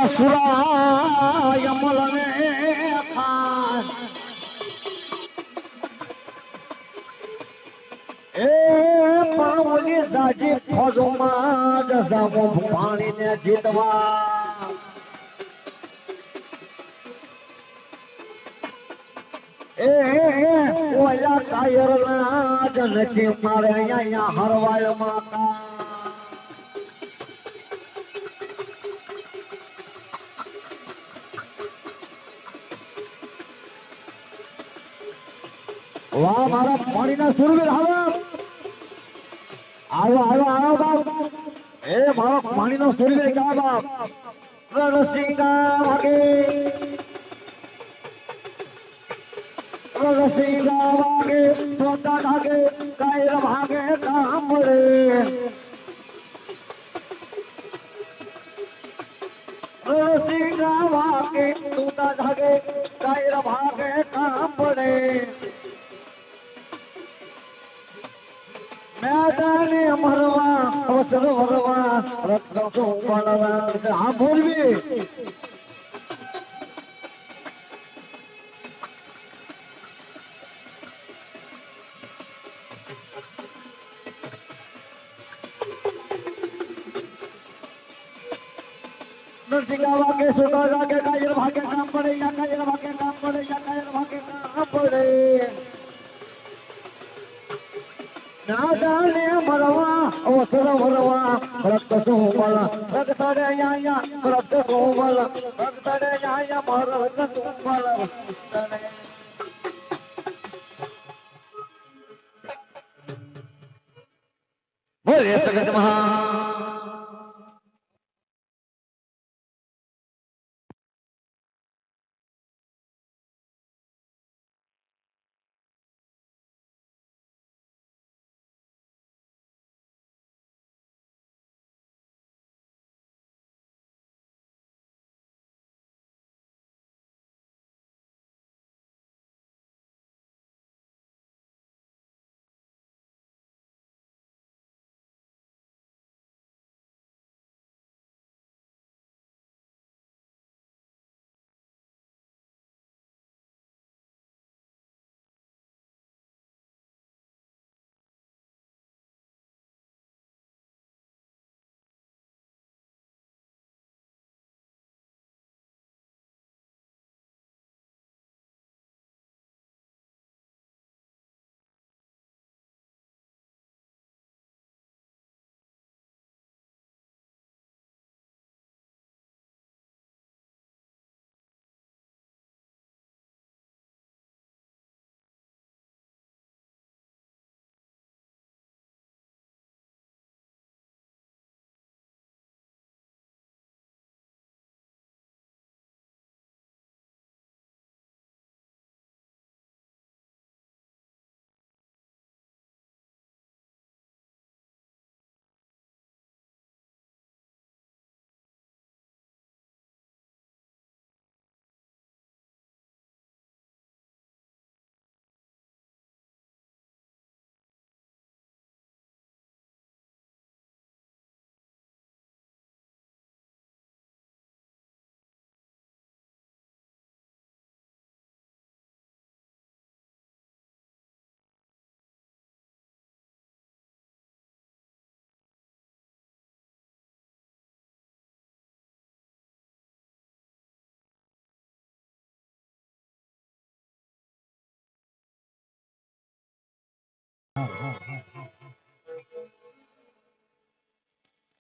સુરા યમલ ને ખાન એ પાવલી સાજી ફોજમાં જસામો પાણીને જીતવા એ ઓલા કાયરના જનચી મારે અહીંયા હરવાય માતા વાહ મારા પાણીના સુરવીર આવો આવો આવો બાપ એ મારો પાણીનો સુરવીર કા બાપ રણસિંગા વાગે રણસિંગા વાગે સોતા ભાગે કાયર ભાગે કામરે રણસિંગા વાગે સોતા ભાગે કાયર ભાગે કામરે मैदाने मरवा अवसर वरवा रत्न सो बनवा से हाँ बोलवी नरसिंगा के सोता जाके कायर भागे काम पड़े या कायर भागे काम पड़े या कायर भागे काम पड़े नादाने मरवा अवसर वरवा रक्त सोमल रक्त सड़े या रक्त सोमल रक्त सड़े या रक्त सोमल बोले सगत महा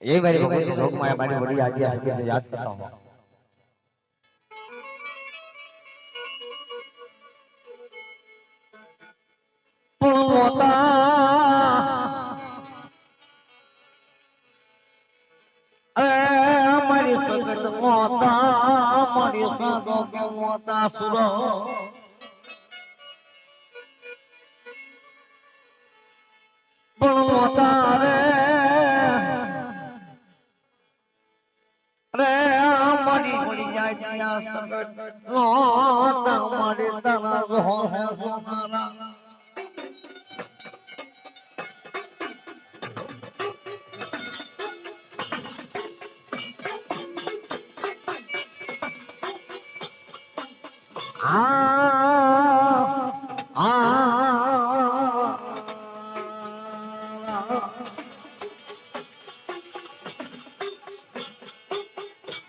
एक बार भगवती शोक माया बारी बड़ी आज्ञा से याद करता हूँ मोता हमारी सगत मोता हमारी सासों के मोता सुरो मोता रे रे हमारी बढ़िया जिया सगत मोता हमारी तरह हो है सोनारा આ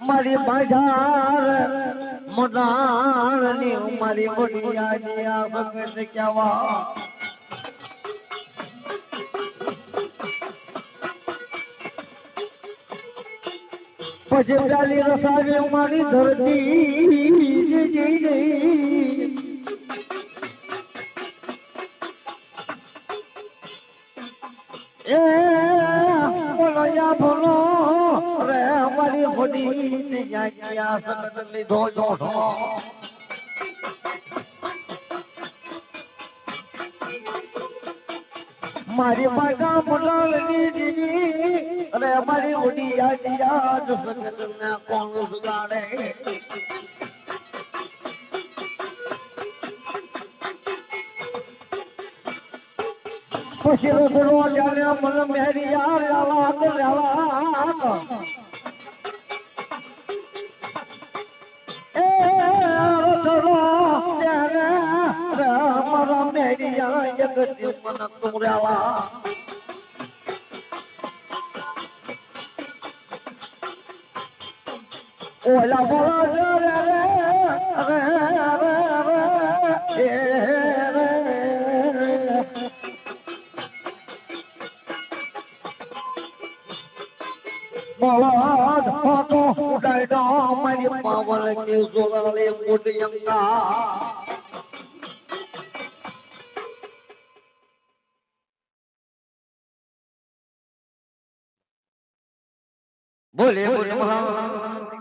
મારી બજાર મોડાની મારી બુનિયાની આ સગત કેવા પછી ગાલી રસાવી મારી ધરતી એ બોલો યા બોલો રે અમારી ભોડી યા સગત લીધો જોઠો મારી માતા મુલાલની દીદી અરે અમારી ઉડી યાદ સગત ના કોણ સુગાડે પછી રોજનો જાણે મને મેરી યાર લાલા એ રોજનો જાણે મારા મેરી યાર જગતી મને તુરેલા ઓલા બોલા રે Malad pato udaida mari power ke zolale kudiyanga Bole bole malad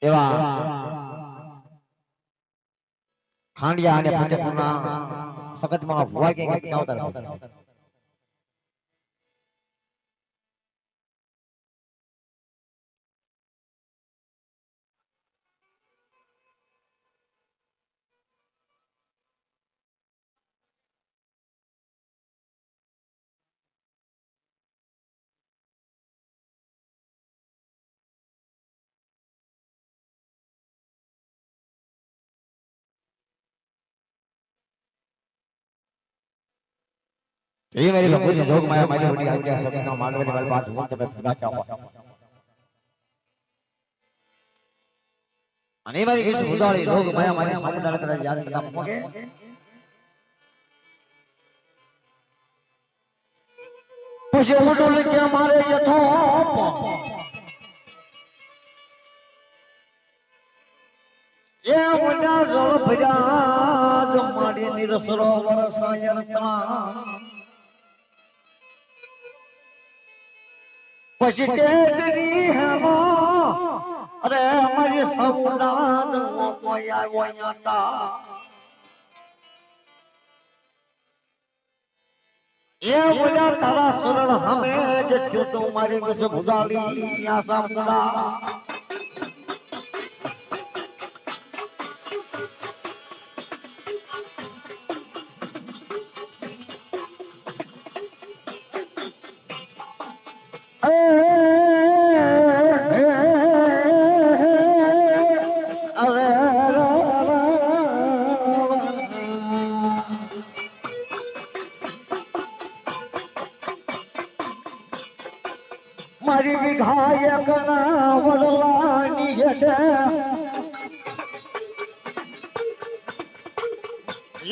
એવા ખાંડિયા અને ફતેપુરના સગતમાં ભુવા કે આવતા ये मेरी लोगों ने जोग माया माया बड़ी आज्ञा सब ना मानव वाली बात हुआ तो मैं भगा चाहूंगा अने मारी किस बुदाली जोग माया माया समुदाय का याद करना मगे पुष्य उडोले क्या मारे यथो ये मुला जोग भजा जो मारी निरसरोवर सायरता પછી કેતરી હેમો અરે અમારી સૌનાદ કોઈ આવ્યો યાતા એ બોલ્યા તારા સરળ હમે જે ચૂતો મારી વિસ ભુજાડી આશા મુડા મારી વિધાયક ના વરલાની હેઠે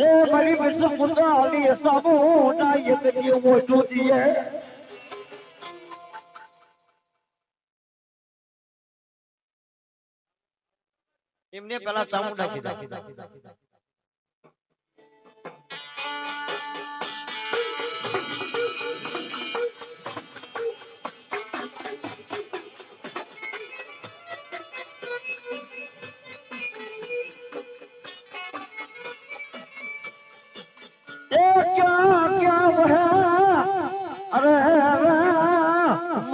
એ મારી વિશ્વ મુદ્રાલી સામુના એક જેવો જોતીએ એમને પેલા ચામુંડા કીધા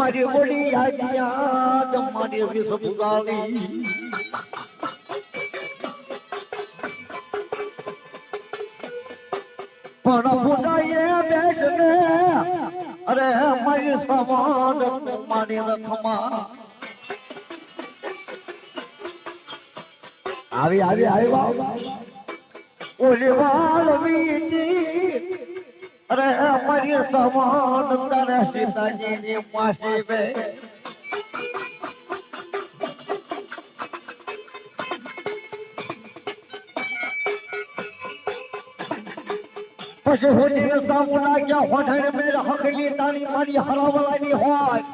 મારી વડી આયા મારી વિષ પુગાલી પણ પૂજાએ બેસને અરે મારી સમાન મારી રથમાં આવી આવી આવી બાબા ઓલી વાલવીજી અરે મારી સમાન તારે સીતાજીની માસી બે પછી હોજી સામુના ગયા હોઠે મેરા હકલી તાની મારી હરાવલાની હોય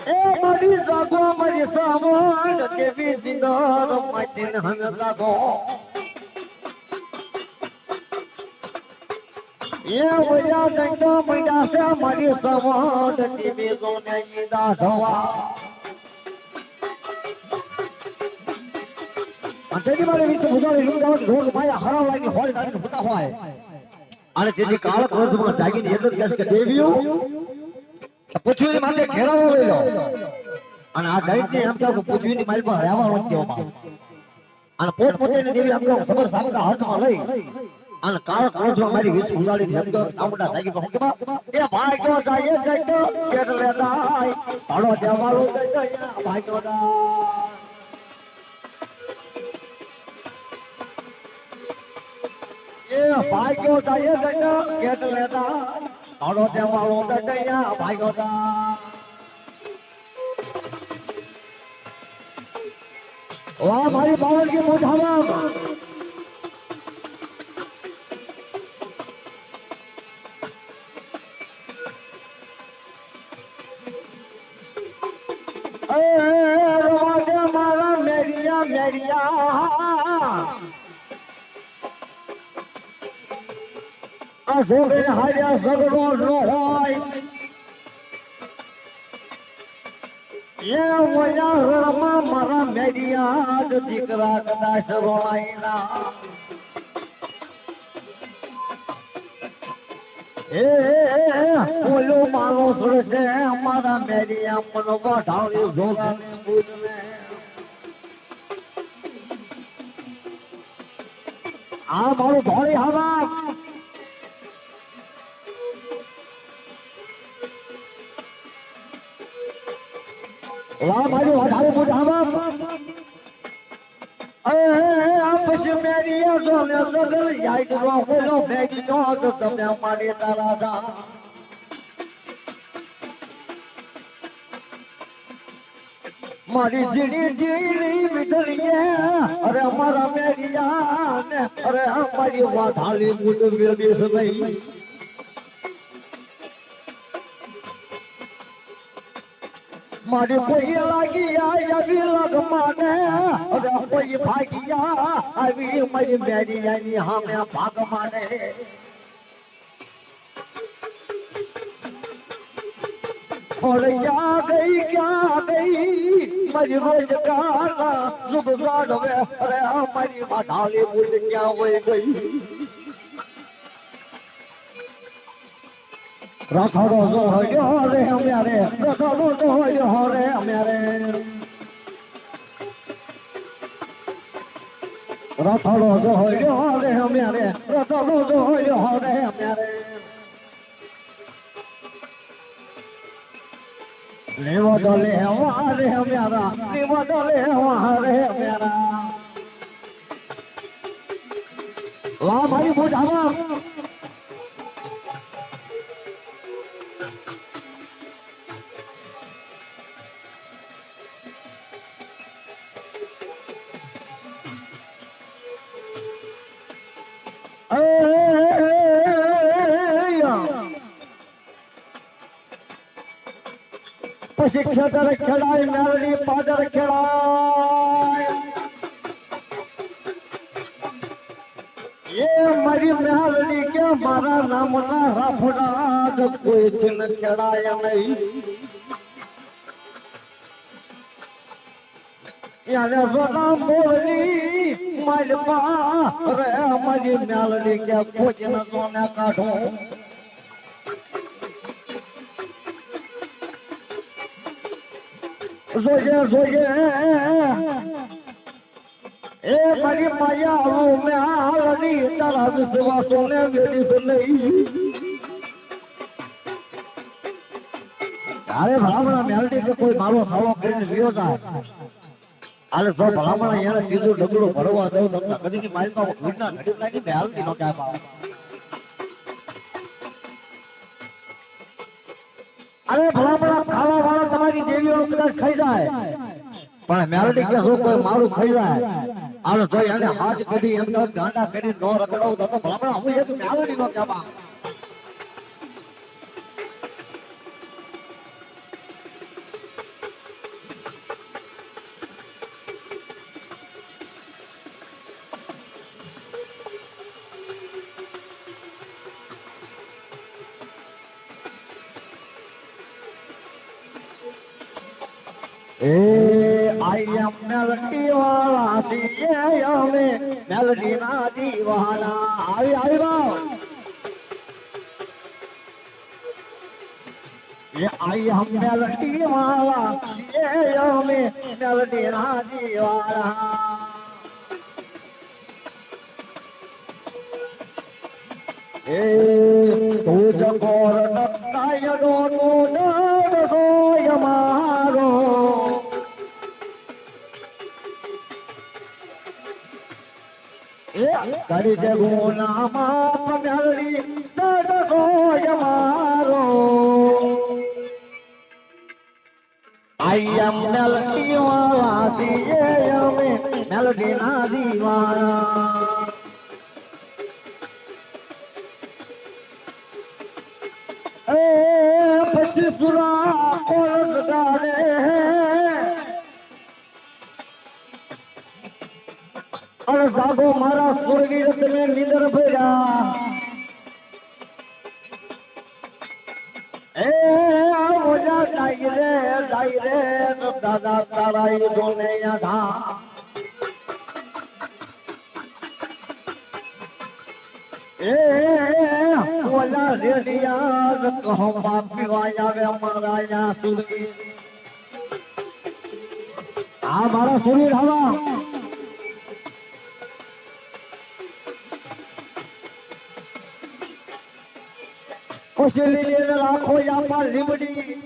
એ મારી જાગો મારી સામુન દેવી દિનાર માચિન હન જાગો એ વયા ગંગા મૈડા સે મારી સામુન દેવી જોને ઈદા ધવા અંતેની મારે વિશે ભૂજાવી લુંગાવ રોગ માયા હરાવલાની હોય તારી ભૂતા હોય અને તેથી કાળ ક્રોધમાં જાગીને એક જ કહેશે કે દેવીઓ પૂછવીની માથે ઘેરાવો વેલો અને આ દૈત્ય એમ કહો કે પૂછવીની મારી પર રહેવાનો કહેવામાં અને પોત પોતેની દેવી એમ કહો સબર સામકા હાથમાં લઈ અને કાળ ક્રોધમાં મારી વિશે ભૂજાવી એમ કહો સામડા જાગી પર કેવા એ ભાગ્યો જાય દૈત્ય એટલે દાય તાળો દેવાળો દૈત્ય ભાગ્યો દાય ભાગ્યો જાય દયા કેટ લેતા તાળો દેવાળો દયા ભાગ્યો દા વાહ મારી બાવળ की મોઢામાં એ રોવાદે મારા મેરિયા મેરિયા સોરે હાર્યા સગડો નો હોય એ વયા રણમાં મારા મેરિયા જ દીકરા કદાચ રોણાઈના એ ઓલો માનો સુરસે મારા મેરિયા મનો ગઢાળી જોગાને બુજને આ મારું ધોળી હવા વાહ મારી વધારે મોઢામાં આપસ મેરી જોને સગલ યાદ રો બોલો મેરી નો તો તમે મારી તારા જા મારી જીડી જીડી વિધલીએ અરે અમારા મેરિયા ને અરે અમારી વાધાલી મુદ વેદી સદઈ મારી કોઈ લાગી આવી લગ માને અરે કોઈ ભાગ્યા આવી મારી મેરિયાની હામે ભાગ માને और क्या गई मारी रोजगार सुख गाड़वे अरे हमारी माठाली मुझे क्या हो गई रखड़ो जो हो रे हमारे रखड़ो जो हो रे हमारे रखड़ो जो हो रे हमारे रखड़ो जो हो रे हमारे लेवा डोले हमारे हमारा लेवा डोले हमारे हमारा वाह भाई बुढ़ावा પછી ખેતર ખેડાય મેળડી પાદર ખેડાય એ મારી મેળડી કે મારા નામના રાફડા જ કોઈ ચિન ખેડાય નહીં યાને સોના મોરલી માલપા રે મારી મેળડી કે કોઈ ન કોને કાઢો જોઈએ જોઈએ એ મારી માયા આવું મેં હાલની તારા વિશ્વાસો ને વેડી સુનઈ અરે ભલામણા મેલડી કે કોઈ મારો સાવો કરીને વિયો જાય અરે જો ભલામણા એને કીધું ડગલું ભરવા દઉં તો કદીની માલમાં ઘડીના ઘડી લાગી મેલડી નો ક્યાં પાવ અરે ભલામણા ખાવા વાળા તમારી દેવીઓનું કદાચ ખાઈ જાય પણ મેલડી કે જો કોઈ મારું ખાઈ જાય આલો જોઈ અને હાથ કઢી એમ તો ગાંડા કરી નો રગડાવ તો ભલામણા હું એક મેલડી નો ક્યાં પાવ आई am melody वाला सीए हमें melody ना दीवाना आई आई बाव ये आई हम melody वाला सीए हमें melody ना दीवाना ए तू जकोर नक्काय दोनो नर सोय मारो કરી દે ગુનામાં મેલડી તડ સોય મારો આઈ એમ મેલડી વાળા સીએ અમે મેલડી ના દીવાના એ પછી સુરા કોરસ ગાડે અરે સાગો મારા સ્વર્ગી તમે નીંદર ભર્યા એ ઓજા ડાયરે દાદા તારા એ જોને યાદા એ ઓલા રેડિયા કહો બાપ પીવાય આવે અમારા યા સ્વર્ગી આ મારા શરીર હવા કોશલી રાખો યાપા લીમડી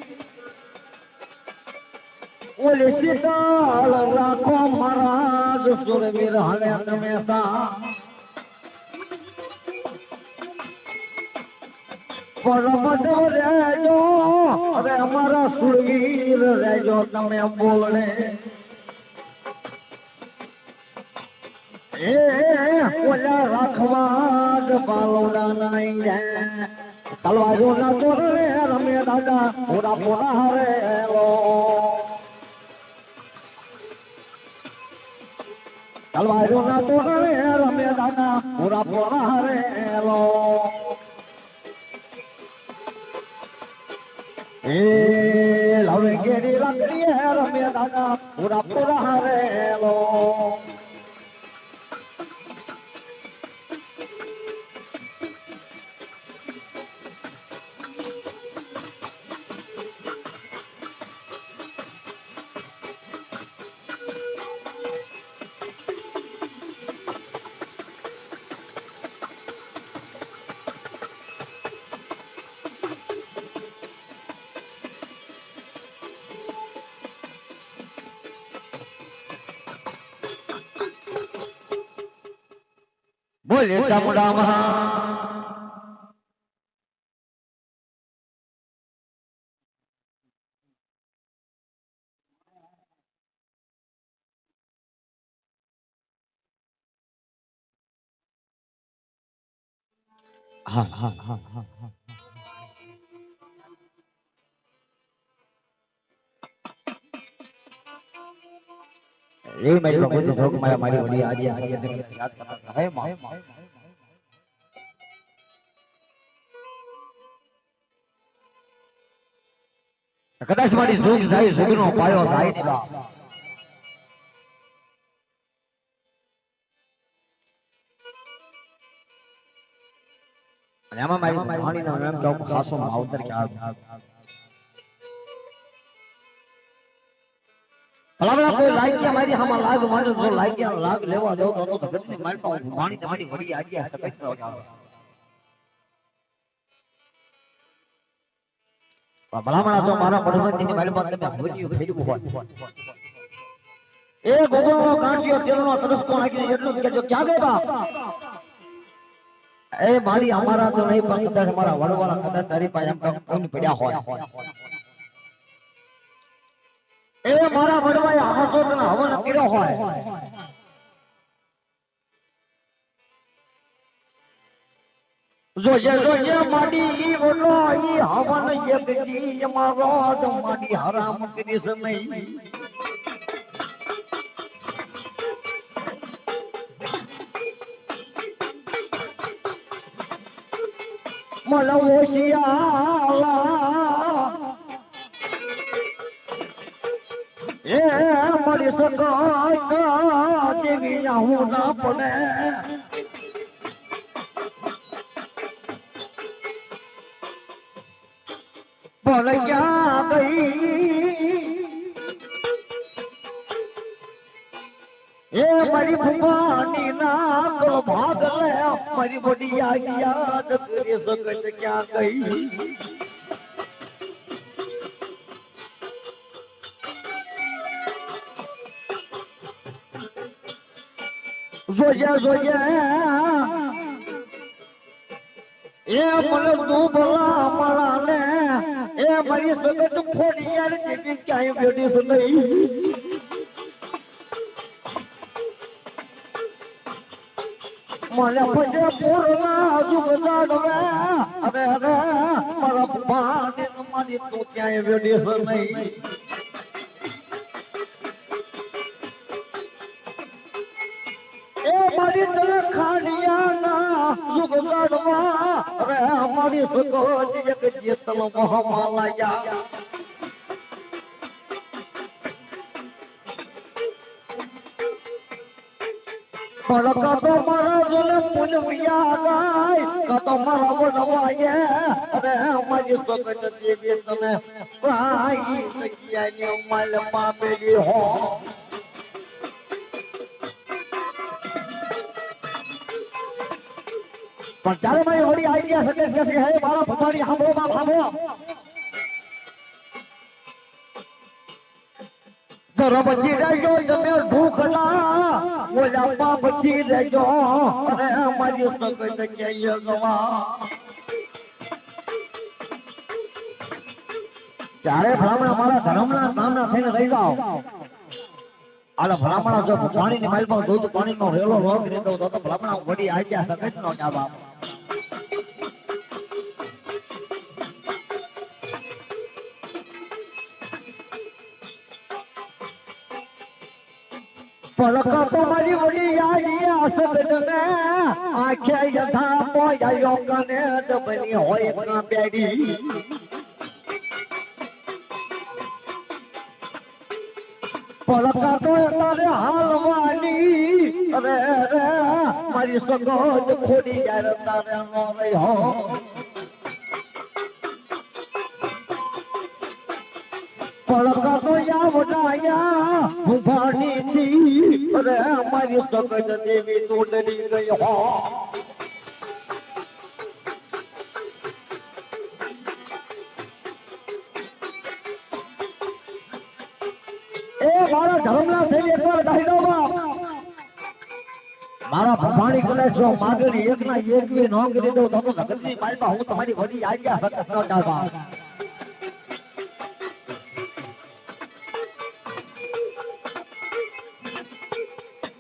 ઓલે સીતાલ રાખો મહારાજ સુરવીર હલે હંમેશા પરમત રહેજો અરે અમારા સુરવીર રહેજો તમે બોલને એ ઓલા રાખવા જ બાલોડા નહીં જાય તલવારો ના તો રે રમે દાદા પૂરા પૂરા રે લો તલવારો ના તો રે રમે દાદા પૂરા પૂરા રે લો એ લવે કેરી લકડી રમે દાદા પૂરા પૂરા રે લો બોલે ચામુંડા મહા હા હા હા હા रे मेरी बाबू तो जोक माया मारी बड़ी आज ये सब दिन याद करता है मां कदाच मारी जोक जाई जोगनो पायो जाई नहीं बा અને આમાં મારી વાણીનો નામ તો ખાસો માવતર કે આ કોઈ લાગ્યા મારી હામાં લાગ માંડો જો લાગ્યા લાગ લેવા દો તો જગતની માલમાં ભમાણી તમારી વડી આજ્ઞા સકત ન જાવ ભલામણા જો મારા પડવંતીની માલમાં તમે હવનિયું ફેરવું હોય એ ગોગો ગાંઠિયો તેલનો તરસકો નાખીને એટલું જ કહેજો ક્યાં ગઈ બાપ એ મારી અમારા તો નહીં પણ કદાચ મારા વડવાળા કદાચ તારી પાસે એમ કોણ પડ્યા હોય એ મારા વડવાએ આસોદના હવન કર્યો હોય જોજે માડી ઈ ઓલો ઈ હવન એક જી મારો તો માડી હરામ કરીશ નહીં મલવોશિયાલા એ મળી શકાય દેવી હું ના પડે ભલે ક્યાં ગઈ એ મારી ભગવાની ના તો ભાગ લે મારી બડી આયા જગરે સગત ક્યાં ગઈ જોજે એ મને તું ભલા મળા ને એ મારી સગત ખોડી યાર દેવી ક્યાંય બેઠીશ નહીં મને પજે પૂર્ણા જુગ જાડવે અરે મારા પાણી મારી તું ક્યાંય બેઠીશ નહીં એ મારી તને ખાડિયાના જુગ જાડવા અરે મારી સગોજ એક જેતલ મહામાલાયા પણ કતો મારા જોને પુનવિયા જાય કતો મારા વડવાએ અરે મારી સગત દેવી તને ભાઈ જગ્યાની માલ પાપેલી હો પણ ચારે મારી વડી આવી ગયા શકે કે હે મારા ભગવાની સાંભળો બાપ સાંભળો ધરમજી રહેજો તમે ભૂખલા બોલ્યા બાપજી રહેજો અરે અમારી સગત ક્યાંય ગવા ચારે ભલામણા મારા ધર્મના નામના થઈને રહી જાઓ આલા ભલામણા જો પાણીની માલમાં દૂધ પાણીનો રેલો રોગ રહેતો તો ભલામણા વડી આજ્ઞા સકત નો જા બાપ પલકા તો મારી વડી આયા સગત ને આંખે યથા પોયાયો કને જબની હોય ના બેડી પલકા તો તારે હાલવાની અરે મારી સગત ખોડી યાર તારે નો રહ્યો પલકા તો યા વડાયા ભૂભાની થી અરે મારી સગત દેવી તોડલી ગઈ હો એ મારા ધર્મના થઈને એકવાર ગાઈ દો બાપ મારા ભગવાની કલે જો માગણી એક ના એક બી નો કરી દઉં તો જગતની માલમાં હું તમારી વડી આજ્ઞા સકત ન ચાલવા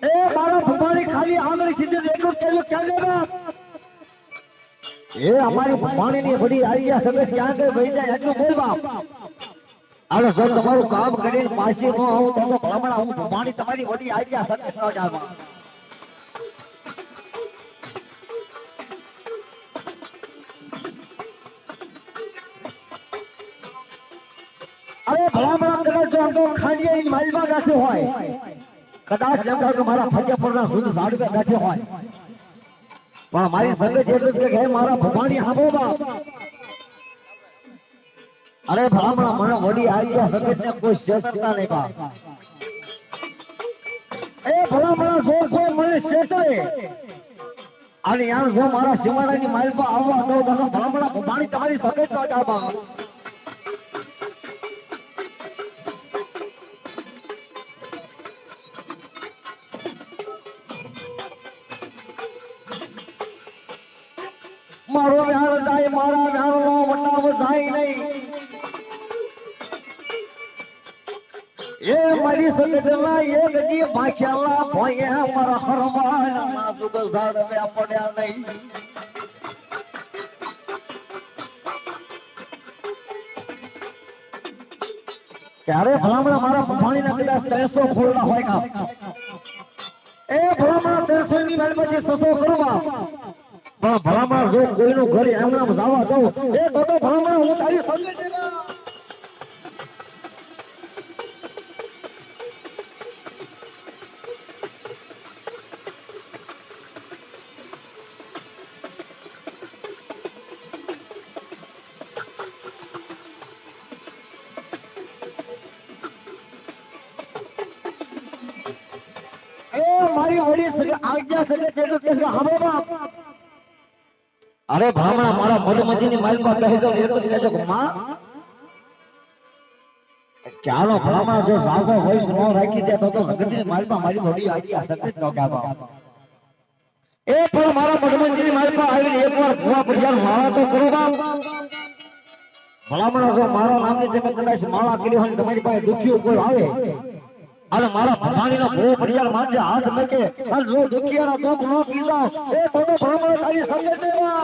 એ મારા ભગવાની ખાલી આંગળી સીધી એટલું કેવું ક્યાં લેવા એ અમારી ભગવાનીની વડી આજ્ઞા સકત ક્યાં ગઈ વહી જાય એટલું બોલ બાપ આલો સર તમારું કામ કરીને પાછી ન આવું તો ભલામણા હું ભગવાની તમારી વડી આજ્ઞા સકત ન ચાલવા અરે ભલામણા કદાચ જો તો ખાડિયાની માલમાં ગાછે હોય કદાચ એમ કહો કે મારા ફજ્જાપુરના સુદ સાડવે ગાછે હોય પણ મારી સગત એટલું જ કે મારા ભગવાની હાંભળો બાપ અરે ભલામણા મને વડી આજ્ઞા સગત ને કોઈ શેર કરતા નહીં બાપ એ ભલામણા જો કોઈ મને શેતરે અને યાર જો મારા સીમાડાની માઇલ પર આવવા દો તો ભલામણા ભમાણી તમારી સકેત માં જાબા મારો વ્યાર જાય મારા વ્યારનો વટાવ જાય નહીં એ મારી સગદના એક દી ભાખ્યાલા ભોયે મારા હરવાના નાજુક ઝાડવ્યા પડ્યા નહીં ક્યારે ભલામણા મારા ભવાણીના કદાચ 300 ખોલના હોય કા એ ભલામણા 300 ની મેલ પછી 600 કરવા પણ ભલામણા જો કોઈનું ઘરે એમનામ જવા દઉં એ તો ભલામણા હું તારી સંગે દેવા મારી ઓડી સકે આજ્ઞા સકે તેટલું કેસ હામે બાપ અરે ભામણા મારા મધમતીની માલ પર કહે જો એક જ કહેજો કે માં ચાલો ભલામણા જો સાગો વોઇસ નો રાખી દે તો જગતની માલ પર મારી ઓડી આજ્ઞા સકે જ ન કે બાપ એ પણ મારા મધમતીની માલ પર આવીને એકવાર ભૂવા પડિયાર માળા તો કરો બાપ ભલામણા જો મારા નામની તમે કદાચ માળા કરી હોય તમારી પાસે દુખ્યું કોઈ આવે અરે મારા ભવાનીનો ભો પડિયાર માથે હાથ મેકે અલ જો દુખિયાનો દુખ નો પીજો એ તો ભલામણા તારી સંગે દેવા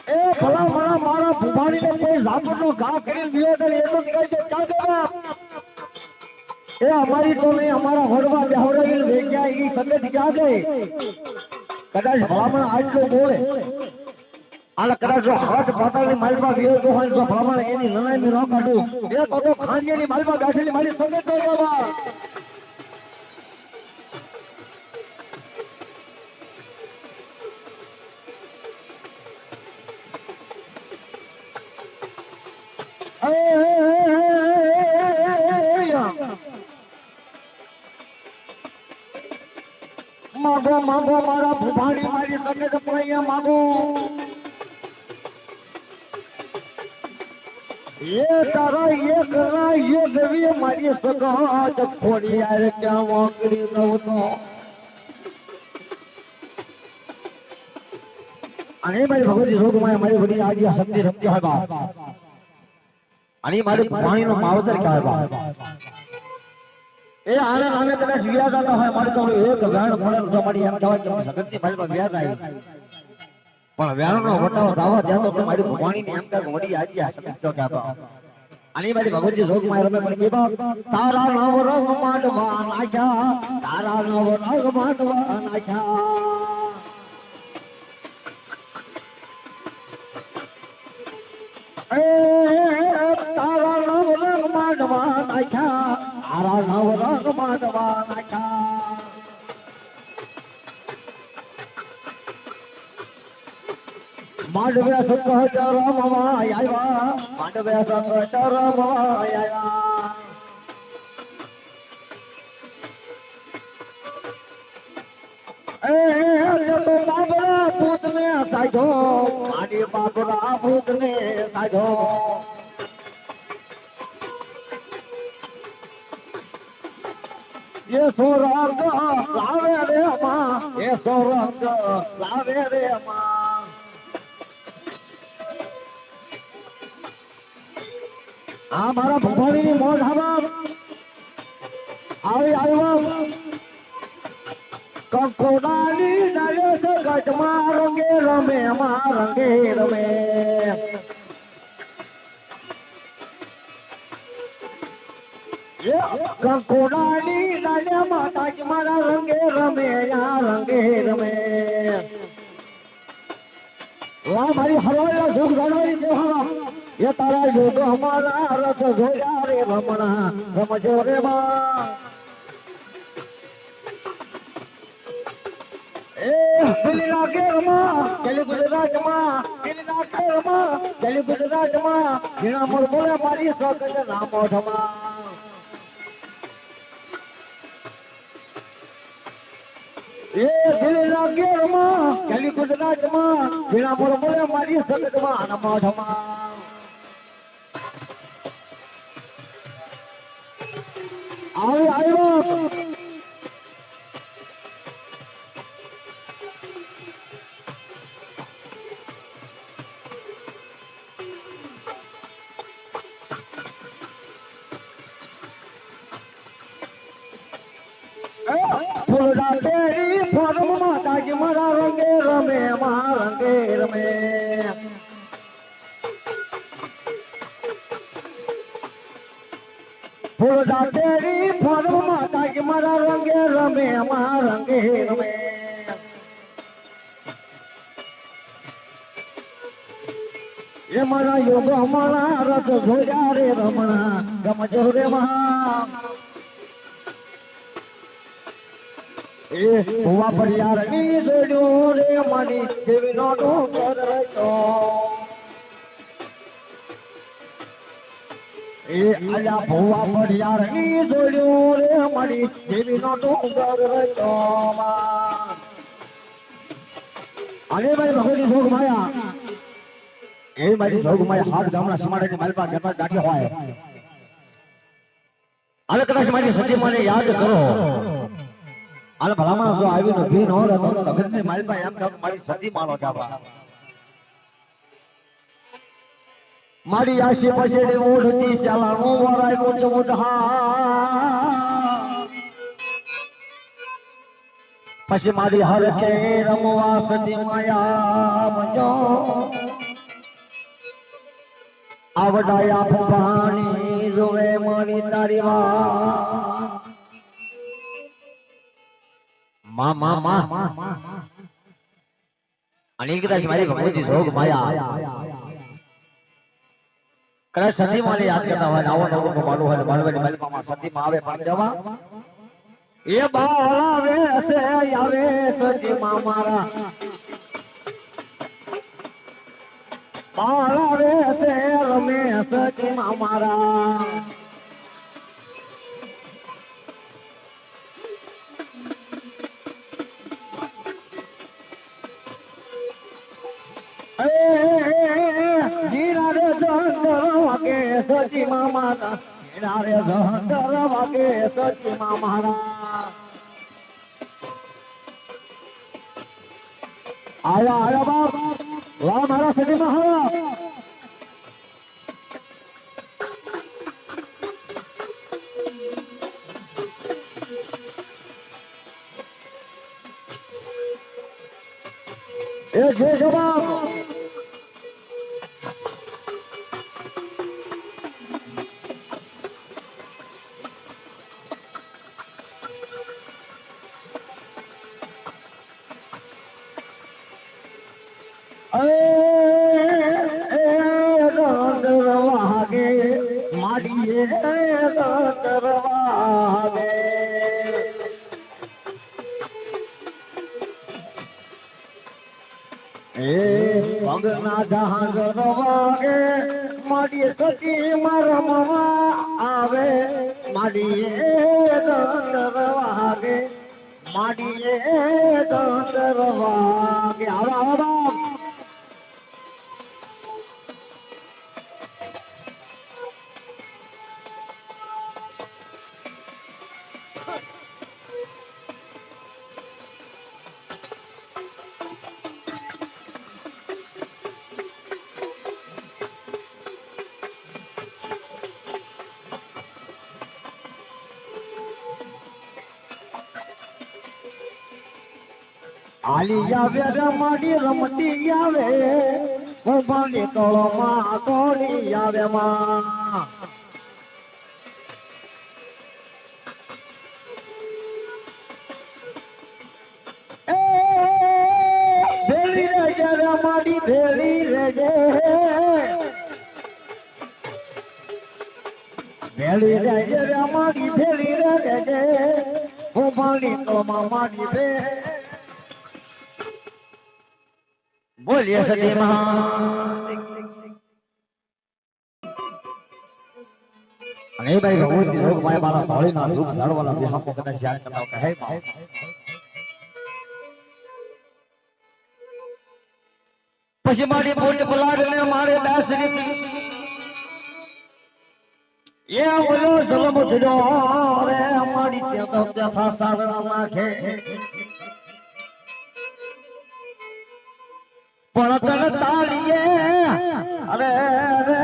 એ ભલામણા મારા ભવાનીને કોઈ જાપનો ઘા કરી વિયો તો એ તો કહે છે ક્યાં જવા એ અમારી તો નહીં અમારા હોડવા બેહોરાવીને વેગ્યા ઈ સંગત ક્યાં ગઈ કદાચ ભલામણ આટલું બોલે આલે કદાચ જો હાથ પાતાળની માલમાં વિયો તો હોય તો ભલામણ એની લડાઈ ન કાઢું એ તો ખાંડિયાની માલમાં બેઠેલી મારી સંગત તો જવા मागो मागो मारा भुभाणी मारी संगे जपैया मागो ये तारा ये करा ये देवी मारी सगा जब छोड़ी यार क्या वाकड़ी नवतो અને મારી ભગવતી રોગમાં મારી બડી આજી શક્તિ રમતી હોય બાપ અને મારી ભવાણીનો માવતર કહેવાય બાપ એ આને નામે કદાચ વ્યાજ આતા હોય મારે તો એક વેણ પડે તો મારી એમ કહેવાય કે જગતની ભાઈમાં વ્યાજ આવી પણ વેણનો વટાવ જાવા દે તો મારી ભવાણીને એમ કહે વડી આજી શક્તિ તો કહેવા અને મારી ભગવતી રોગમાં રમે પણ કે બાપ તારા નવ રંગ માંડવા નાખ્યા તારા નવ રંગ માંડવા નાખ્યા તારા નવ રંગ માંડવા નાખ્યા તારા નવ રંગ માંડવા નાખ્યા માંડવે સકટ રમવા આવ્યા માંડવે સકટ રમવા આવ્યા તો બાબરા ભૂતને સાજો મારી બાબરા ભૂતને સાજો ये सोरंग लावे रे मां ये सोरंग लावे रे मां आ मारा भवानी ની મોઢ હવા આવી આવ્યો કંકોડાની ડાલે સગટ માં રંગે રમે માં રંગે રમે કંકોડાની ડાલે માતાજી મારા રંગે રમે યા રંગે રમે વાહ મારી હરવાયા જોગ જાણવાની દેવા ये तारा योग हमारा रस जोया रे रमणा रमजो रे मां દિલ્હીના કેરમાં દિલ્હી ગુજરાતમાં દિલ્હીના કેરમાં દિલ્હી ગુજરાતમાં ઘણા મોર બોલે મારી સકત ના મોઢમાં દિલ્હીના કેરમાં દિલ્હી ગુજરાતમાં ઘણા મોર બોલે મારી સકતમાં ના મોઢમાં આવ્યો ફૂલડા તેરી ફોરમમાં તાજ મારા રંગે રમે મારા રંગે રમે ફૂલડા તેરી ફોરમમાં તાજ મારા રંગે રમે મારા રંગે રમે એ મારા યોગ મારા રસ જોયા રે રમણા ગમજો રે મહા ભુવા ફળિયાર ની જોડ્યો રે મારી દેવી નો ડોંગર રચો આયા ભુવા ફળિયાર ની જોડ્યો રે મારી દેવી નો ડોંગર રચો અરે ભાઈ ભગવતી જોગ માયા એ મારી જોગ માયા હાથ ગામના સમાડે માલપા ગેપા ગાંઠી હોય આલે કદાચ મારી સતી મને યાદ કરો આલે ભલામાં જો આવી નો ભી નો રહેતો તો ગગનની માલપા એમ કહું મારી સતી માનો જાવા મારી આશી પછેડી ઓઢતી શાલાનો વરાય નો ચમોદહા પછી મારી હર કે રમવા સતી માયા મજો આવડાયા ફૂફાની જોવે મણી તારી વા માં અને કદાચ મારી ભગવતી જોગ માયા કદાચ સતી માને યાદ કરતા હોય આવો નવો મારું હોય મારવાની મલપામાં સતી માં આવે પણ જવા એ બાવે સે આવે સતી માં મારા બાવે સે રમે સતી માં મારા જીરા રે જંતર વાગે સચી મામા જીરા રે જંતર વાગે સચી મામા આયા બાપ વાહ મારા સચી મહારાજ એ જે જવાબ વાગે માડીએ વાગે પગના જહાજ વાગે માડીએ સચી રમવા આવે માડીએ દંતર વાગે માડીએ દંતર વાગે આવા આલી આવે રમડી રમતી આવે ઉભાની તળમાં તોડી આવે માં ભેળી રેજે રમડી ભેળી રેજે ભેળી રેજે રમડી ભેળી રેજે ઉભાની તળમાં માડી ભે બોલીએ સતી મહાન અને ભાઈ ભગવતી રોગ માય મારા ભાળીના સુખ સાળવાના વિહામો કદાચ યાદ કરતા કહે માં પછી મારી બોટ પલાડને મારે દાસરી એ ઓલો સલમ થયો રે મારી ત્યાં વ્યથા સારણા નાખે પણ તને તાળીએ અરે રે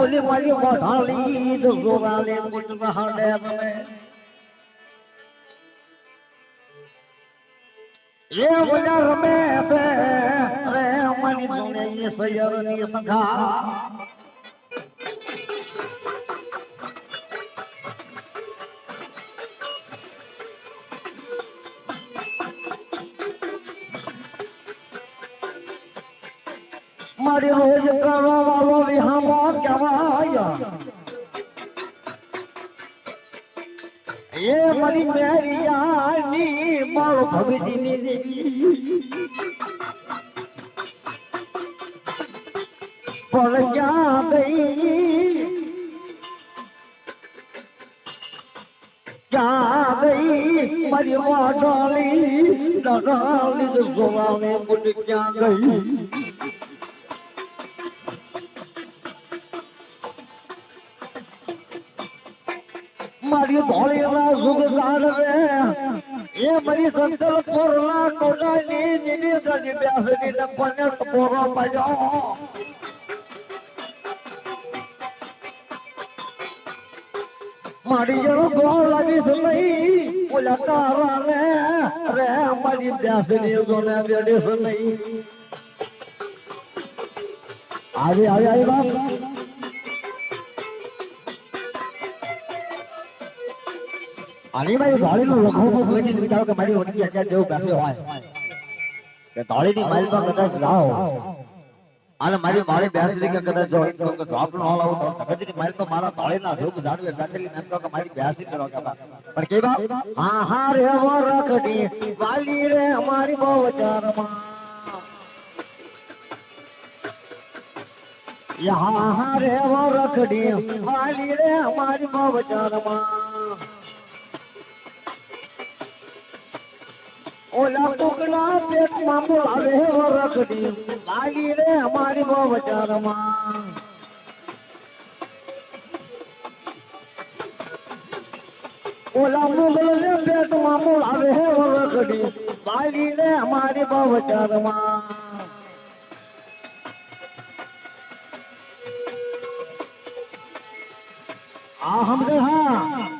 ઓલી મારી મોઢાળી તો જોરાલે બોટ બહાડે તમે એ ઓલા રમે છે અરે અમારી જોને એ સયરની સંઘા મારી રોજ કરવા વાળો વિહામો કહેવાય એ મારી મેરિયાની મારો ભગતીની દેવી પણ ક્યાં ગઈ મારી વાડાલી દાડાલી તો જોવાને બોટ ક્યાં ગઈ મારી ધોળીના સુખ સારવે એ મારી સંતલ પોરના ટોટાની જીની ગજી બેસની નપને પોરો પાયો મારી જરો ગોળ લાગી સલઈ ઓલા તારા રે મારી બેસની જોને બેડે સલઈ આવી બાપ આની ભાઈ ધોળીનું લખો કોઈ વિચારો કે મારી વડકી અત્યારે જેવું બેઠી હોય કે ધોળીની માલમાં કદાચ જાઓ અને મારી માળી બેસરી કે કદાચ જો કે જોબ નો હાલ આવું તો કદાચની માલમાં મારા ધોળીના રૂપ જાડવે બેઠેલી એમ કહો કે મારી બેસી કરો કે પણ કે બા હા હા રે વરખડી વાલી રે અમારી બહુ વિચારમાં યા હા રે વરખડી વાલી રે અમારી બહુ વિચારમાં ઓલા ટુકડા પેટમાં બોલાવે વરખડી લાગી રે અમારી બહુ વિચારમાં ઓલા મુગલ ને પેટમાં બોલાવે વરખડી લાગી રે અમારી બહુ વિચારમાં આ હમદે હા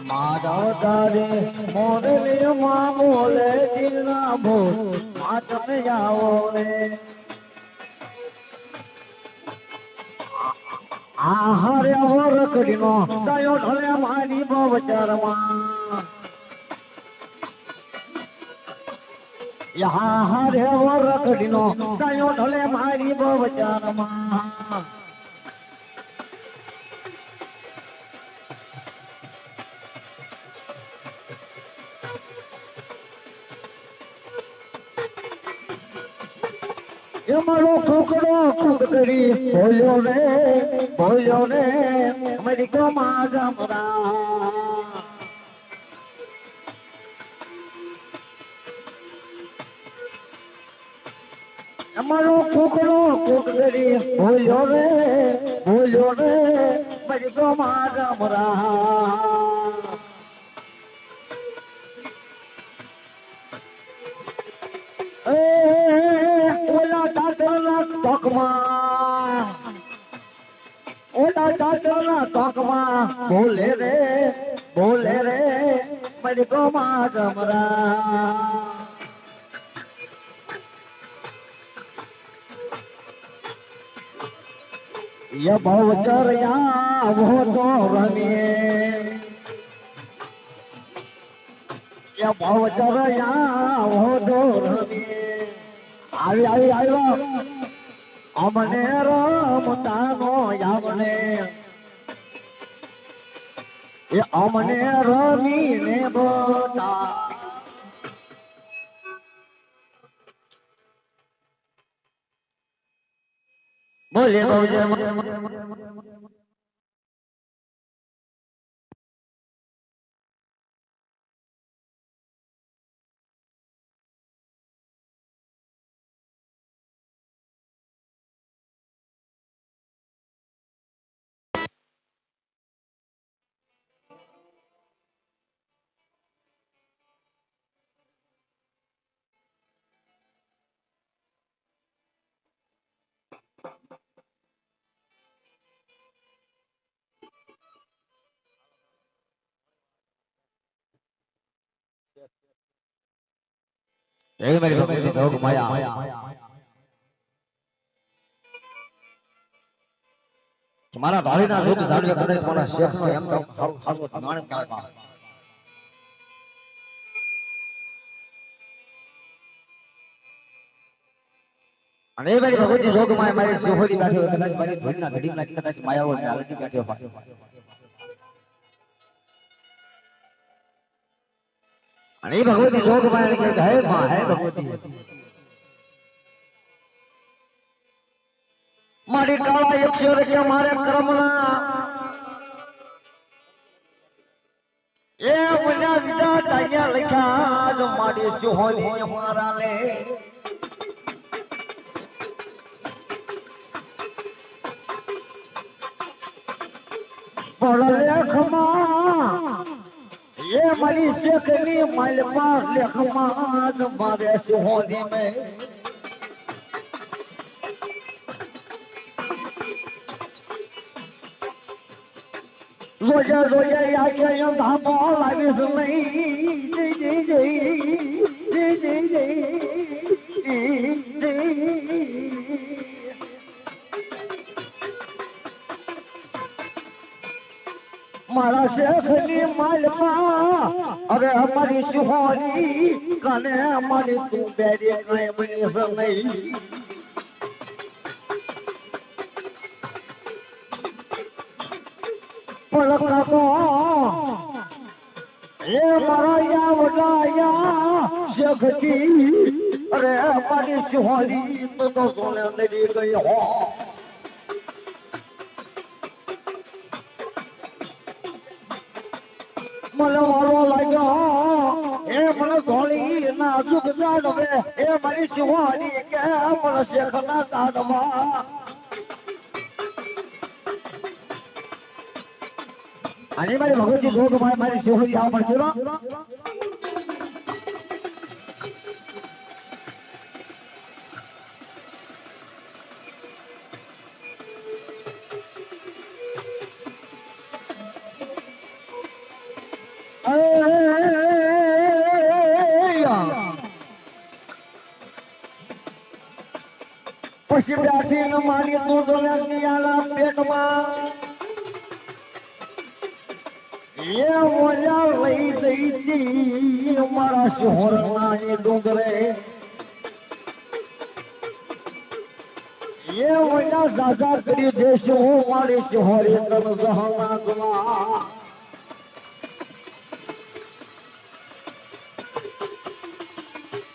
માધવ તારે મોરલી માં બોલે જીના ભો માધવ જાઓ રે આ હરે વરખડી નો સાયો ઢલે મારી બહુ વિચારમાં યા હરે વરખડી નો સાયો ઢલે મારી બહુ વિચારમાં મારો છોકરો ખુદ કરી બોલ્યો રે મારી ગોમા જમરા મારો છોકરો ખુદ કરી બોલ્યો રે મારી ગોમા જમરા ઓલા ચાચરના ચોકમાં બોલે રે મારી ગોમા જમરા ये भवचर्या वो तो रमिए ये भवचर्या वो तो रमिए આવ્યો અમને રમતાનો યામને એ અમને રમીને બોતા બોલે બહુજન એ મારી ભગવતી જોગ માયા તમારા ભાવિના જોગ જાણવે કદાચ મારા શેખનો એમ ખારું ખાસો માણક કાઢવા અને એ મારી ભગવતી જોગ માયા મારી સોહરી બેઠો કદાચ મારી ધોળના ઘડી નાખી કદાચ માયાઓ ડાલટી બેઠો અને એ ભગવતી જોગ માયા કે હે માં હે ભગવતી મારી કાળા અક્ષર કે મારે કર્મના એ ઓલા વિદા તાયા લખ્યા જ મારી સોહરી મારા લે લેખમાં એ મારી શેખની માલમાં લેખમાં મારે સોહની મેં રોજા રોજા આખે ધામો લાવીશ નહીં જય જય જય જય જય જય મારા શેખની માલમાં અરે અમારી સુહોની કને અમારી તું બેરી કઈ બનીશ નહીં પડકાકો એ મારા યા વડાયા શેખતી અરે અમારી સુહોની તો સોને નડી ગઈ હો મને મારો લાગ્યો એ મને ધોળી ના દુઃખ જાડવે એ મારી સુહાની કે મને શેખ ના જાડવા અને મારી ભગવતી જોગ મારી સુહરી આવ પણ કેવા પછી બેઠી ન મારી દૂધ દિયાલા પેટમાં એ મોજા લઈ જઈ હતી મારા શોહરના એ ડુંગરે એ મોજા સાસા કરી દેશો મારી શોહરે તન જહાનાતમાં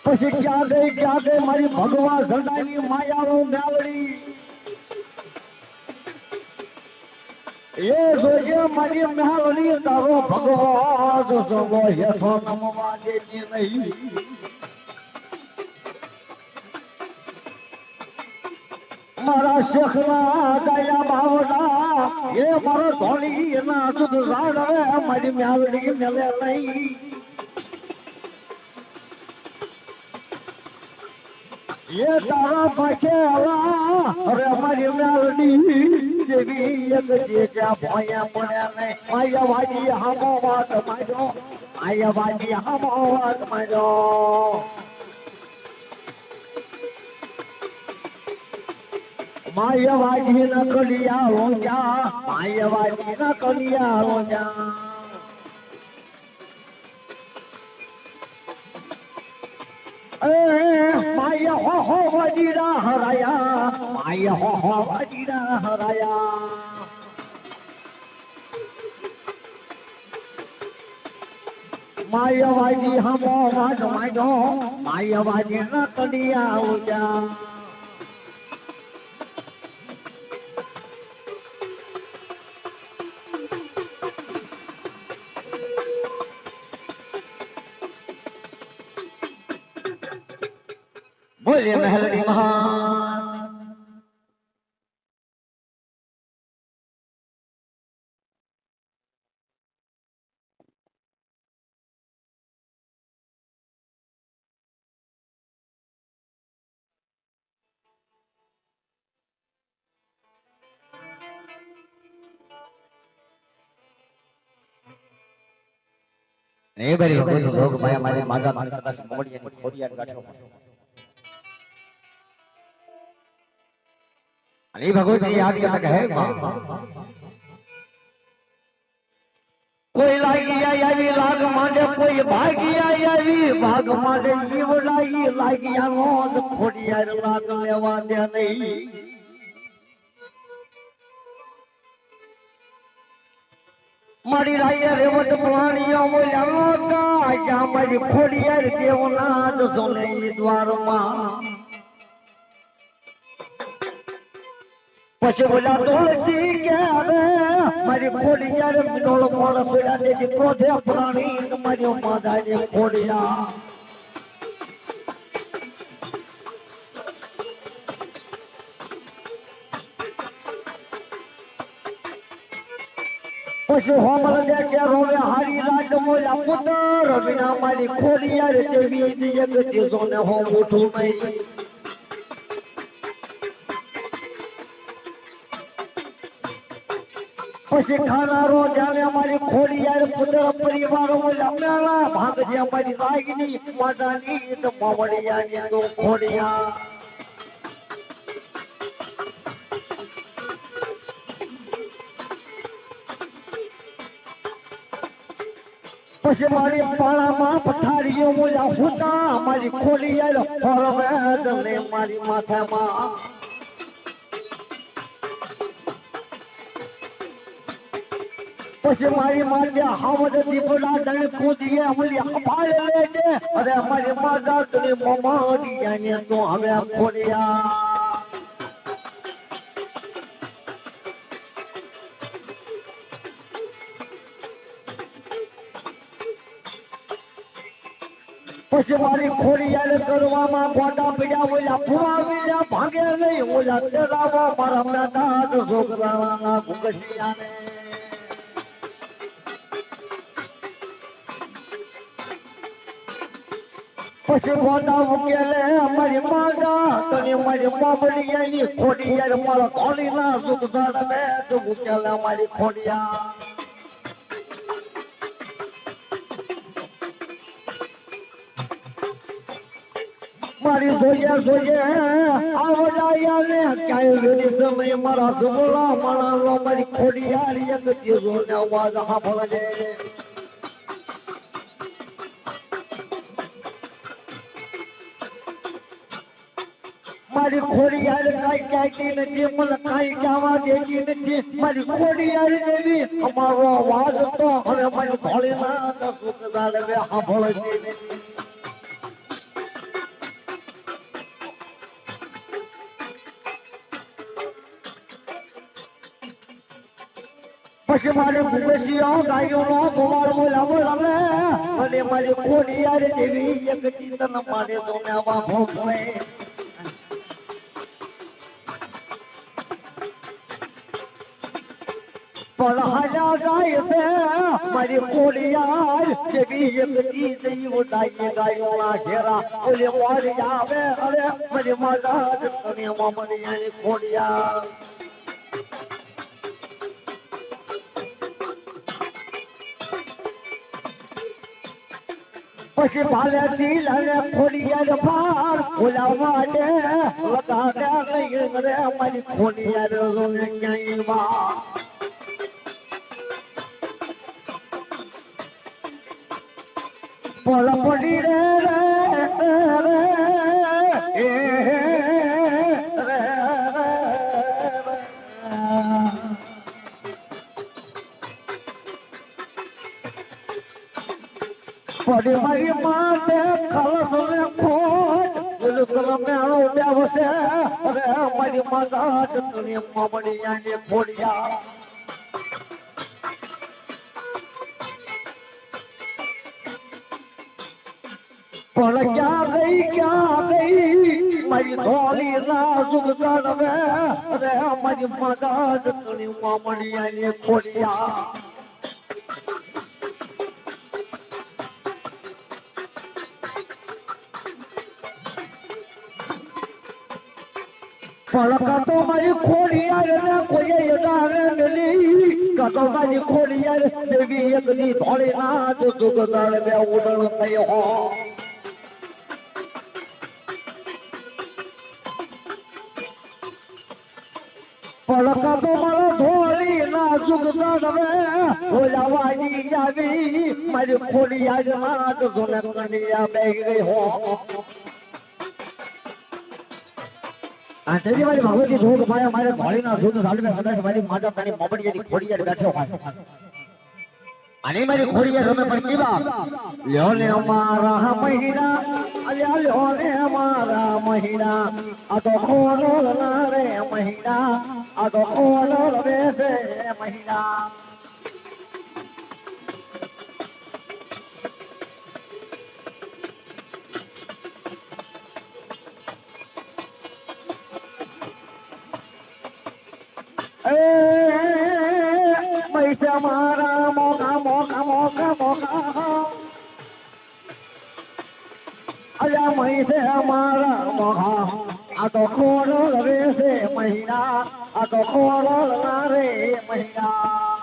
પછી ક્યાં ગઈ મારી ભગવાન સદાની માયાઓ મેળડી એ જોજે મારી મેળડી તારો ભગવાન સગો હેઠો નમવા દેતી નહીં મારા શેખના દયા ભાવના એ મારો ધોળી ના દૂધ સાડવે મારી મેળડી મેલે નહીં ये तारा पखेला अरे हमारी मेलडी देवी एक जे क्या भोया पड़े नहीं आया भाई हम बात मानो आया भाई हम बात मानो माया भाई न कलिया हो जा माया भाई न कलिया हो जा माया हो वजीरा हराया माया हो वजीरा हराया माया वाजी हम वाज मानो माया वाजी न कलिया हो जा બોલે મહેલની મહાન ને બરી ભગત જોગ માયા મારી માતા કદાચ મોડિયાની ખોડિયાર ગાંઠો અને ભગવતી યાદ કરતા કહે માં કોઈ લાગી આવી લાગ માંડે કોઈ ભાગી આવી ભાગ માંડે ઈવડાઈ લાગી નો જ ખોડિયાર લાગ લેવા દે નહીં મારી રાય રેવત પ્રાણીઓ બોલ્યા કા મારી ખોડિયાર દેવના જ સોને દ્વારમાં પછી બોલ્યા તુલસી કે મારી ખોડિયાર મિનોળ માણસ દેજી ક્રોધે પ્રાણી મારી માદાની ખોડિયા પછી હોમલ દે કે રોવે હારી રાજ મોલા પુત્ર વિના મારી ખોડિયાર દેવી જગતી સોને હો ઉઠું નહીં પછી ખાનારો જાણે મારી ખોડિયાર પુત્ર પરિવાર મોલા મેળા ભાગજે મારી લાગની માતાની તો માવડિયાની તો ખોડિયા પછી મારી પાળામાં પથારીઓ મોલા હુતા મારી ખોડિયાર ફરવે જને મારી માથામાં પછી મારી માથે હાવદ દીપડા દળ કૂદીએ અમલી હપાય લે છે અરે મારી માતા તને મમાડીયાને તો હવે ખોડિયા પછી મારી ખોડિયાર કરવામાં ગોટા પીડ્યા ઓલા ફુવાવીને ભાગે નહીં ઓલા તેરાવો મારા મેદા જ છોકરાના ઘુગસિયાને પછી ગોટા મૂકેલે અમારી માતા તને મારી મામડીયાની ખોડિયાર મારા ધોળીના સુખ સાડવે તો મૂકેલે અમારી ખોડિયા મારી જોઈએ આવડાયા ને ક્યાંય વેલી સમય મારા ધુમલા માણો મારી ખોડિયાર એક ચીજો ને અવાજ સાંભળજે મારી ખોડિયાર કાઈ ક્યાંય નથી મને કાઈ ગાવા દેતી નથી મારી ખોડિયાર દેવી અમારો અવાજ તો હવે મારી ભોળીનાથ સુખ દાડવે સાંભળતી નથી પછી મારે ભૂગસિયા ગાયોનો ગોવાળ બોલાવે અને મારી ખોડિયાર દેવી એક ચિંતન મારે સોનાવા ભોગવે પણ હાલ્યા જાય છે મારી ખોડિયાર દેવી એક ચીજ ઉડાઈ ગાયોના ઘેરા ઓલે મોરી આવે અરે મારી માતા તને મામડિયાની ખોડિયાર પછી ભાલેથી લાલે ખોડિયાર પાર બોલાવવા દે લગાડ્યા નહીં રે મારી ખોડિયાર રોને ક્યાંય વા પોળ પડી રે પડી મારી માથે ખલસ ને ખોજ ગુલકલ મેળો બેવશે અરે મારી માતા જતને મામડિયાને ખોડિયા પણ ક્યાં ગઈ મારી ધોલી નાજુક જાણવે અરે મારી માતા જતણી મામડિયાની ખોડિયા પડકા તો મારી ખોડિયાર ને કોઈ યદારે મેલી કાતો મારી ખોડિયાર દેવી એકની ધોળી નાજુક જાણવે ઉડણ થઈ હો પડકા તો મારો ધોળી નાજુક જાણવે ઓલાવાની આવી મારી ખોડિયાર નાજ જોને કનિયા બેહી ગઈ હો તેજી મારી ભગવતી જોગ માયા મારે ધોળીના જોગ સાલવે કદાચ મારી માતા તારી મોબડિયાની ખોડિયાર બેઠો હોય અને મારી ખોડિયાર રમે પણ કેવા લ્યો ને અમારા મહિના અલ્યા લ્યો ને અમારા મહિના આ તો ખોલો ના રે મહિના આ તો ખોલો બેસે મહિના પૈસા મારા મોકા મોકા મોકા મોકા અલ્યા મૈસે મારા મોકા આ તો ખોડો વેસે મહિના આ તો ખોડો ના રે મહિના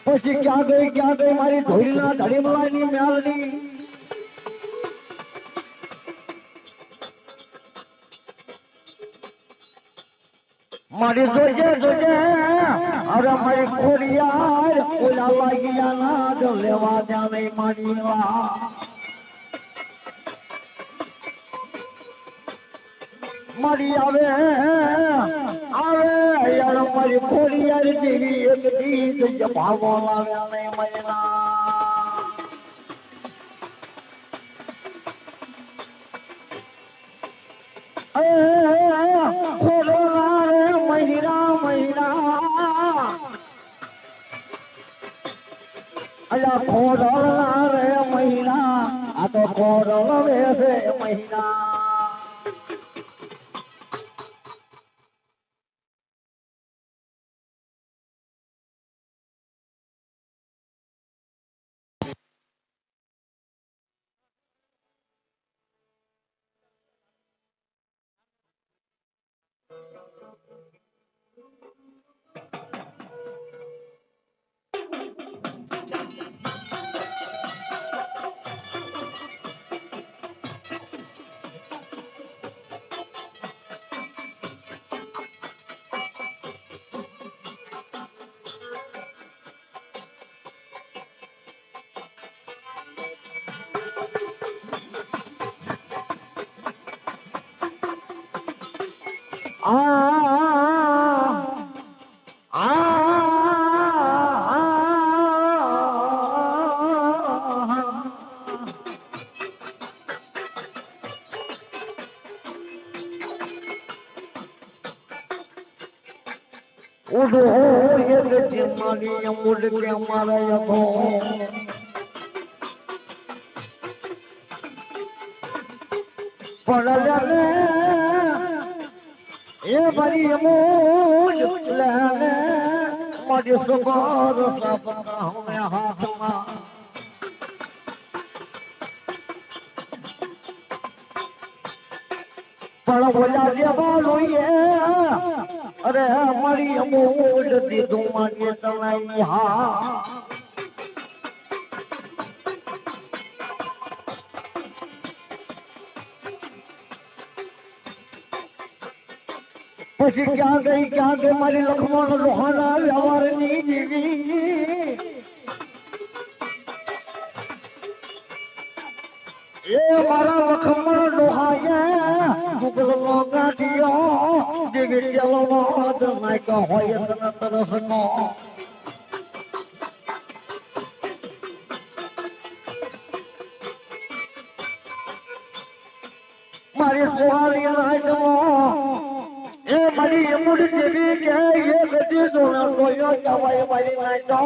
પછી ક્યાં ગઈ મારી ધોઈના ધડીમલાની મ્યાલની મારી જોજે જોજે અરે મારી ખોડિયાર ઓલા લાગિયા ના જ લેવા ત્યાં નહીં મારી મારી આવે યાર મારી ખોડિયાર જેવી એક દીધ ભાવો લાવ્યા નહીં મહિના ખોડો રે મહિના મહિના અલ્યા ખોડો રે મહિના આ તો ખોડો વેસે મહિના ઉડો એક જમાની મુડ કે મારા યથો પડલે એ બરી મુજ લેને મારી સબર સપના હમે હાથમાં પણ બોલા જે બોલુએ અરે મારી અમૂલ દીધું માન્ય તણાઈ હા પછી ક્યાં ગઈ મારી લખમણ રોહાના વ્યવહારની જીવી એ મારા લખમણ રોહાયા મુગલનો ગાંઠિયો જેવી કેળનો જમાઈકા હોય તને તરસનો મારી સુહારી નાઈટનો એ મારી એમુડ જેવી કે એ ગતિ સોના કોયો કવાય મારી નાઈટો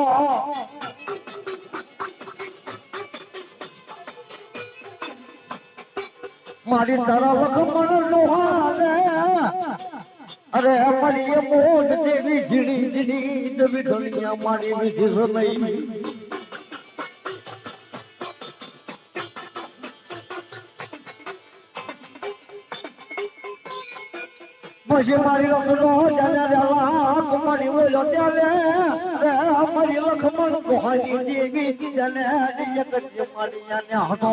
મારી તારા લખમણ લોહાને અરે મારી એમુડ જેવી ઝીણી જેવી ધનિયા મારી મીઠી સમય પછી મારી લખમણ જાને રેલા કુમારી ઓલો ત્યારે મારી લખમણ કોહાની દેવી જાને એક જ મારી જાને હતો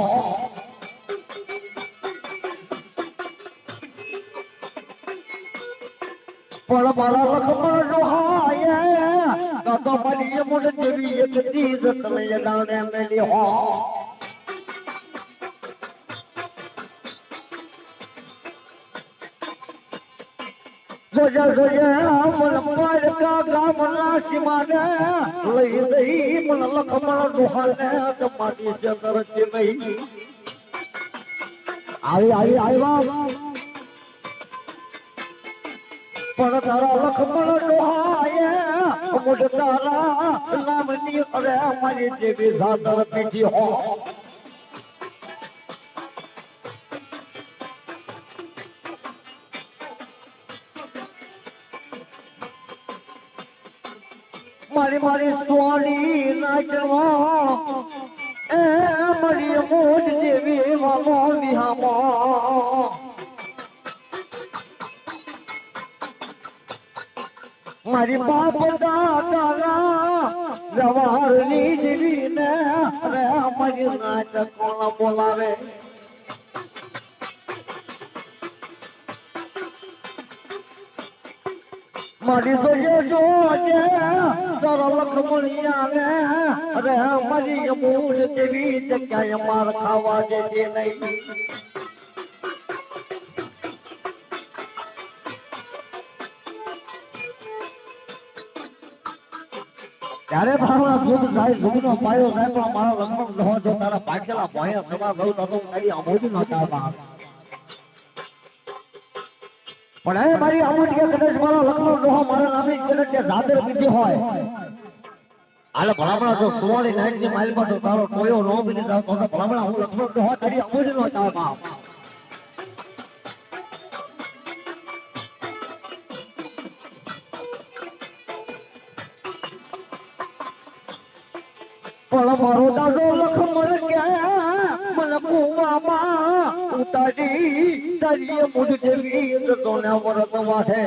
પણ મારા લખમણ રોહાયા તો મારી મોઢ દેવી એક દીજ તમે ડાણે મેલી હો જોયા મન પાડકા ગામના સીમાને લઈ લઈ મન લખમણ રોહાને તમારી ચંદ્રજી નહીં આવ્યા પણ તારા લખમણ રોહાયા મોઢ તારા નામની અરે મારી જેવી સાદર પીઠી હો મારી સોની નાચવો એ મારી મોઢ જેવી વામો વિહામો મારી બાપ દાદાના જવાહરની જેવી ને અરે મારી નાચ કોણ બોલાવે મારી તો જોજે તારા લખમણી આવે અરે મારી મૂળ જેવી જગ્યાએ માર ખાવા જજે નહીં ત્યારે મારા સુખ સાહેબ સુખનો પાયો સાહેબ મારા લખમણ રહો જો તારા પાકેલા ભોયા સભા ગૌ તો તારી અમોજ ન ચાલવા પણ હવે મારી અમોજ કે કદાચ મારા લખમણ રહો મારા નામે કદાચ કે સાદર પીધી હોય આલે ભલામણા જો સુવાળી નાઈટ ની માઇલ માં જો તારો કોયો નો બની જાવ તો ભલામણા હું લખમણ રહો તારી અમોજ ન ચાલવા પણ મારો દાદો લખમણ કે મને કુવામાં ઉતારી તારી મુઢ જેવી તોને વરત વાઠે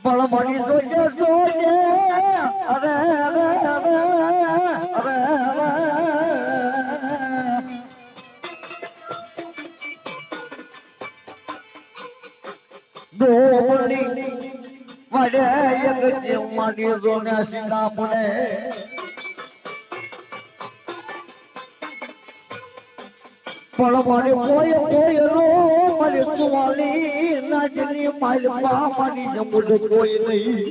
બળ મળી જોઈએ અરે અરે અરે અરે દોની વાડે એક જેમ માડી જોને સિંગા પડે પણ મારી કોઈ રો મારી સુવાલી નાજની માલ પા મારી જમુડ કોઈ નહીં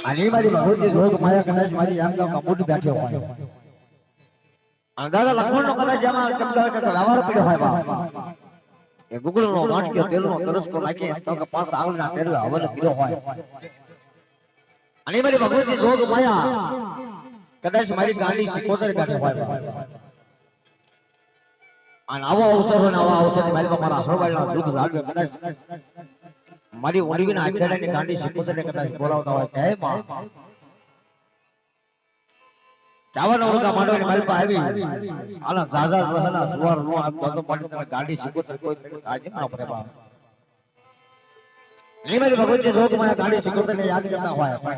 આની મારી ભગવતી જોગ માયા કદાચ મારી આમ કા કમુડ બેઠે હોય દાદા લખમણ નો કદાચ આમાં કમદાર કે લાવાર પડ્યો હોય બા એ ગુગળ નો નાટક્યો તેલ નો કરસકો નાખી તો કે પાસ આવના તેલ હવન પીરો હોય અને મારી ભગવતી જોગ માયા કદાચ મારી ગાંડી સિકોતર બેઠે હોય અને આવો અવસર હોય આવા અવસર મારી બાપા મારા હરવાળના દુઃખ જાળવે કદાચ મારી ઓડીના આખેડાની ગાંડી સિકોતર ને કદાચ બોલાવતા હોય કે હે માં ચાવન ઓરગા માંડવાની મારી પાસે આવી આલા ઝાઝા રહના સુવાર નો આપ તો પાડી તમે ગાડી સિકોતર કોઈ આજે ના પડે બા નહીં મારી ભગવતી જોગ માં ગાડી સિકોતર ને યાદ કરતા હોય